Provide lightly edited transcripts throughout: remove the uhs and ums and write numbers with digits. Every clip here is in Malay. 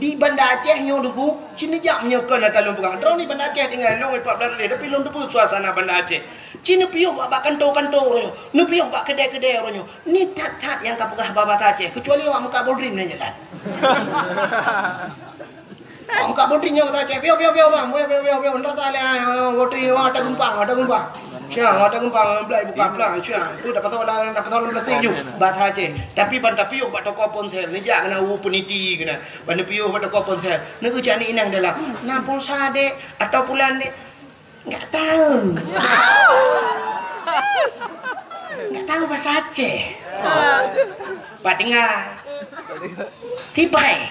di Banda Aceh nyo debu cina jak menyokan atalung perang drone ni Banda Aceh tinggal long 14 dia tapi long debu suasana Banda Aceh cina piuh bak kantor-kantor ro nu piuh bak kedai-kedai ro ni tat-tat yang kapegah babat Aceh kecuali awak muka boldrin aja kan muka boldrin nya kata Aceh piuh bang piuh ndar tale boldrin ada gumpang siang ada gumpang belai buka pelang siang tu dapat tahu plastik ju bat Aceh tapi banta piuh bak toko ponsel ni jak kena peniti kena banta piuh bak toko ponsel ni ku cani inang dalam na pulsa dek atau bulan dek enggak tahu bahasa Aceh Pak dengar tipai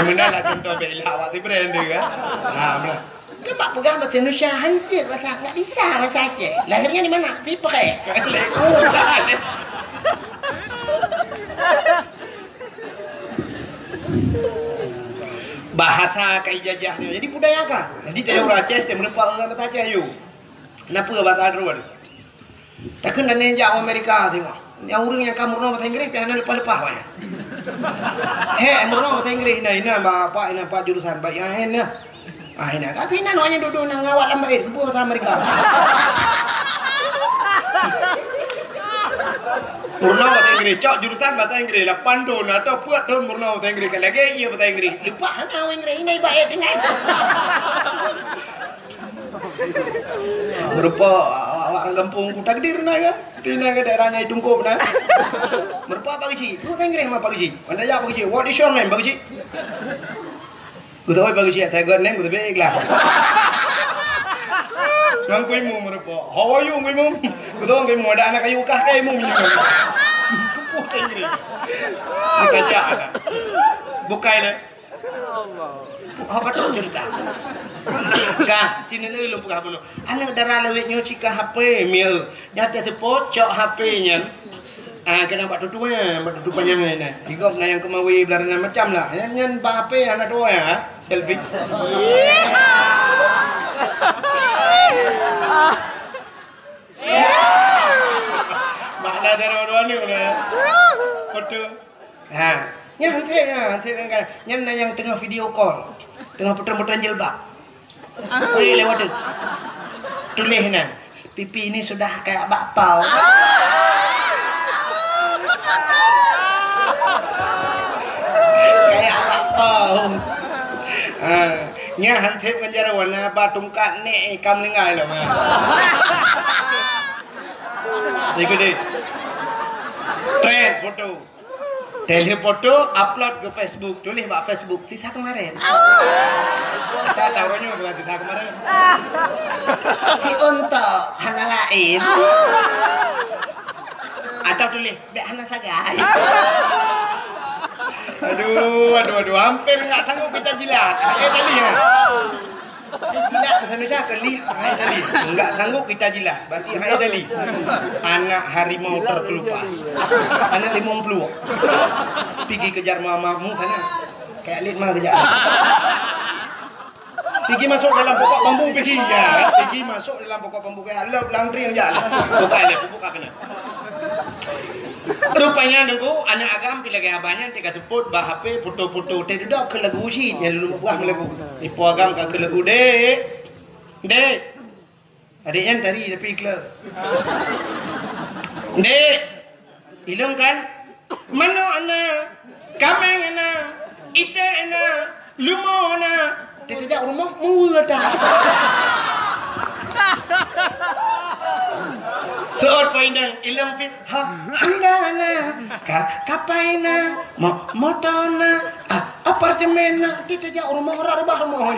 Mana lah contoh bela awak tu brand dia kan. Benar. Kan mak pegang bahasa Indonesia hancur bahasa enggak bisa bahasa Aceh. Lahirnya di mana? Tipai. Bahasa kai jajahnya. Jadi budaya kan. Jadi dia orang Aceh dia merupakan orang bahasa Aceh you. Kenapa bahasa Arab? Takkan dan yang Amerika tengok. Yang orang yang kamu orang bahasa Inggeris pian lepas-lepas banyak. Orang bahasa Inggeris ina pak jurusan baik yang ini. Ina tapi ina hanya duduk nang awak lambai ke bahasa Amerika. Murna bahasa Inggeris, cok jurusan bahasa Inggeris, 8 tahun atau 4 tahun murna bahasa Inggeris. Kalau lagi ia bahasa Inggeris, lupa hang Inggeris ini baik dengan. Merupa awak orang kampung Takdir na kan? Tina ke daerahnya Tungkup na. Merupa apa sih? Bahasa Inggeris apa sih? Anda ya apa sih? What is your name? Apa sih? Ku tahu apa sih? Saya god name ku tahu lah. Nang kui mu merupa. How are you kui mu? Ku tahu kui mu ada anak kayu kah kai mu minyak. Bahasa Inggeris. Kita ada. Bukai le. Allah. Apa tu cerita? Kah, cina ni lu pegah bunuh. Anak darah lewat nyo cika HP mil. Nyata sepot cok HP-nya. Kena buat tutu panjang ni. Digop na yang kemawi belarangan macam lah. Nyan ba HP anak dua ya. Selfie. Makna dua ni boleh. Foto. Nyan kan. Nyan yang tengah video call. Tengah putar-putar jilbab. Lewat tu. Tulis nah. Pipi ini sudah kayak bakpao. Kayak bakpao. Nya hantip kan jara warna batungkat ni kam lengai lah mah. Ikut deh. Trend foto. Tele foto upload ke Facebook. Tulis bak Facebook sisa kemarin. Saya taruhnya bukan sisa kemarin. Si Unto hana lain. Atau tulis dek hana sagai. Aduh, hampir enggak sanggup kita jilat. Tadi ya. Jilat bahasa Indonesia keli, tadi. Enggak sanggup kita jilat. Berarti tadi. Anak harimau terkelupas. Anak limau peluk. Pergi kejar mamamu sana. Kayak lid mah kejar. Pergi masuk dalam pokok bambu pergi ya. Pergi masuk dalam pokok bambu kayak lep langtri yang jalan. Buka kena. Rupanya dengku anak agam pilih gaya banyak tiga sebut bah HP foto-foto teh dah ke lagu sih yang dulu buah lagu. Ipo agam ke lagu dek. Adiknya tadi tapi klub. Dek. Ilung kan? Mano anak? Kameng anak? Ite anak? Lumo anak? Dia tidak rumah mula dah. Soal poinang ilang fit handana kapaina motona apartemen kita ja rumah orang rumah